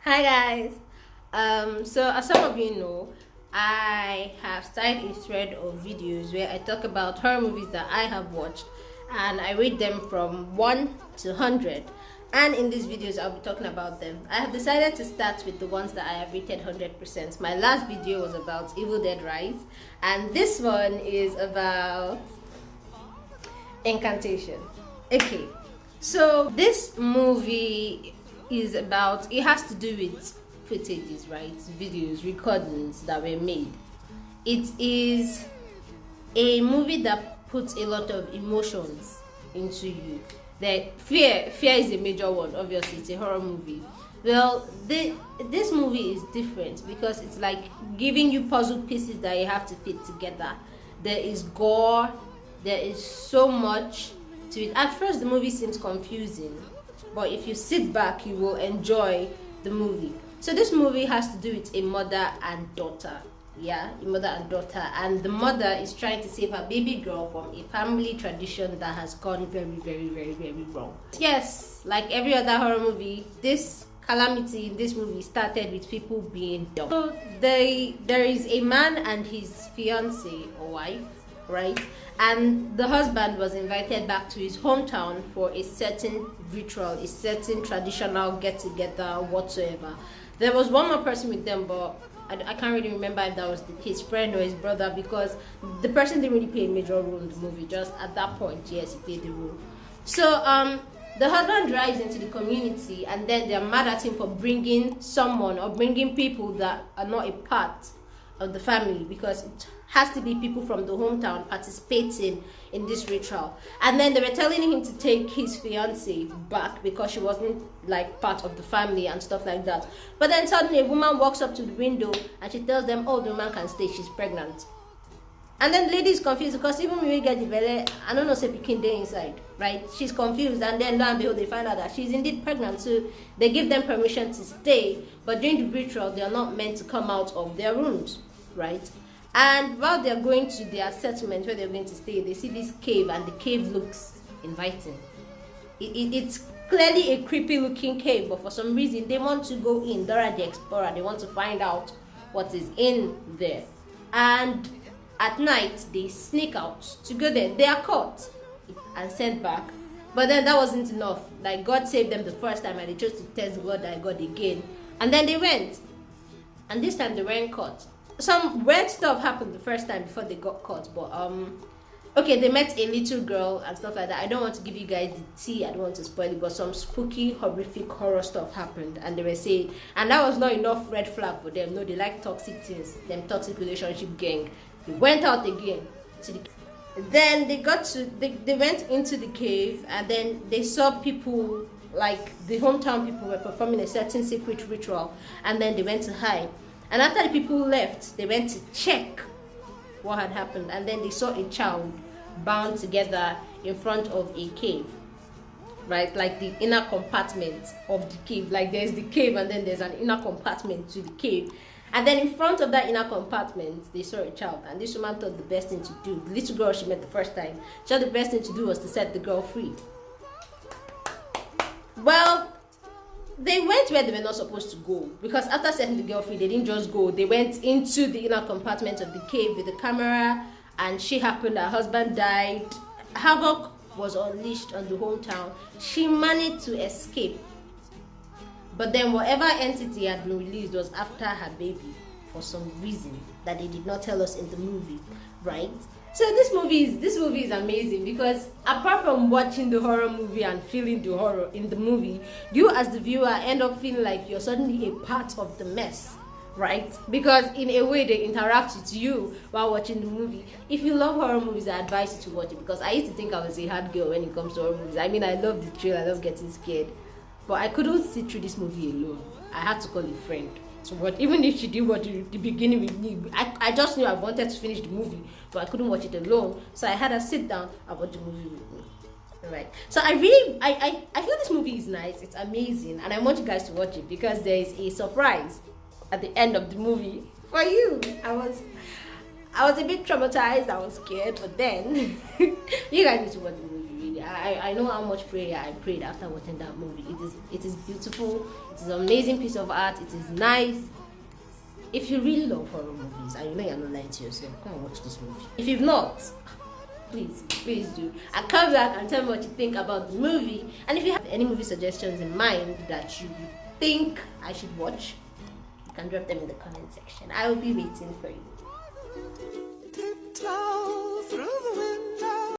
Hi guys. So as some of you know, I have started a thread of videos where I talk about horror movies that I have watched, and I rate them from 1 to 100. And in these videos, I'll be talking about them. I have decided to start with the ones that I have rated 100%. My last video was about Evil Dead Rise, and this one is about Incantation. Okay, so this movie is about, it has to do with footages, right? Videos, recordings that were made. It is a movie that puts a lot of emotions into you. That fear is a major one. Obviously, it's a horror movie. Well, this movie is different because it's like giving you puzzle pieces that you have to fit together. There is gore, there is so much to it. At first, the movie seems confusing, but if you sit back, you will enjoy the movie. So this movie has to do with a mother and daughter. Yeah, a mother and daughter, and the mother is trying to save her baby girl from a family tradition that has gone very wrong. Yes, like every other horror movie, this calamity in this movie started with people being dumb. So there is a man and his fiance or wife, right? And the husband was invited back to his hometown for a certain ritual, a certain traditional get-together whatsoever. There was one more person with them, but I can't really remember if that was his friend or his brother, because the person didn't really play a major role in the movie. Just at that point, yes, he played the role. So the husband drives into the community, and then they're mad at him for bringing someone or bringing people that are not a part of the family, because it has to be people from the hometown participating in this ritual. And then they were telling him to take his fiance back because she wasn't like part of the family and stuff like that. But then suddenly a woman walks up to the window and she tells them, oh, the woman can stay, she's pregnant. And then the lady is confused because even when we get the belly, I don't know, say picking day inside, right? She's confused, and then lo and behold, they find out that she's indeed pregnant. So they give them permission to stay, but during the ritual, they are not meant to come out of their rooms, right? And while they're going to their settlement where they're going to stay, they see this cave, and the cave looks inviting. It's clearly a creepy looking cave, but for some reason they want to go in. Dora the Explorer, they want to find out what is in there. And at night they sneak out to go there. They are caught and sent back. But then that wasn't enough. Like, God saved them the first time, and they chose to test God and God again. And then they went. And this time they weren't caught. Some weird stuff happened the first time before they got caught, but okay, they met a little girl and stuff like that. I don't want to give you guys the tea, I don't want to spoil it, but some spooky, horrific horror stuff happened, and they were saying, and that was not enough red flag for them. No, they like toxic things, them toxic relationship gang. They went out again to the then they went into the cave, and then they saw people, like the hometown people were performing a certain secret ritual, and then they went to hide. And after the people left, they went to check what had happened, and then they saw a child bound together in front of a cave, right? Like the inner compartment of the cave. Like there's the cave, and then there's an inner compartment to the cave. And then in front of that inner compartment, they saw a child, and this woman thought the best thing to do, the little girl she met the first time, she thought the best thing to do was to set the girl free. Well, they went where they were not supposed to go, because after setting the girl free, they didn't just go. They went into the inner compartment of the cave with the camera, and shit happened. Her husband died. Havoc was unleashed on the hometown. She managed to escape, but then whatever entity had been released was after her baby for some reason that they did not tell us in the movie, right? So this movie is amazing, because apart from watching the horror movie and feeling the horror in the movie, you as the viewer end up feeling like you're suddenly a part of the mess, right? Because in a way they interact with you while watching the movie. If you love horror movies, I advise you to watch it, because I used to think I was a hard girl when it comes to horror movies. I mean, I love the thrill, I love getting scared, but I couldn't sit through this movie alone. I had to call a friend. So what, even if she did watch the beginning with me, I just knew I wanted to finish the movie, but I couldn't watch it alone. So I had her sit down and watch the movie with me. Right. So I feel this movie is nice, it's amazing, and I want you guys to watch it, because there is a surprise at the end of the movie for you. I was a bit traumatized, I was scared, but then you guys need to watch the movie, really. I know how much prayer I prayed after watching that movie. It is beautiful. It is an amazing piece of art. It is nice. If you really love horror movies and you know you're not lying to yourself, come and watch this movie. If you've not, please do. And come back and tell me what you think about the movie. And if you have any movie suggestions in mind that you think I should watch, you can drop them in the comment section. I will be waiting for you.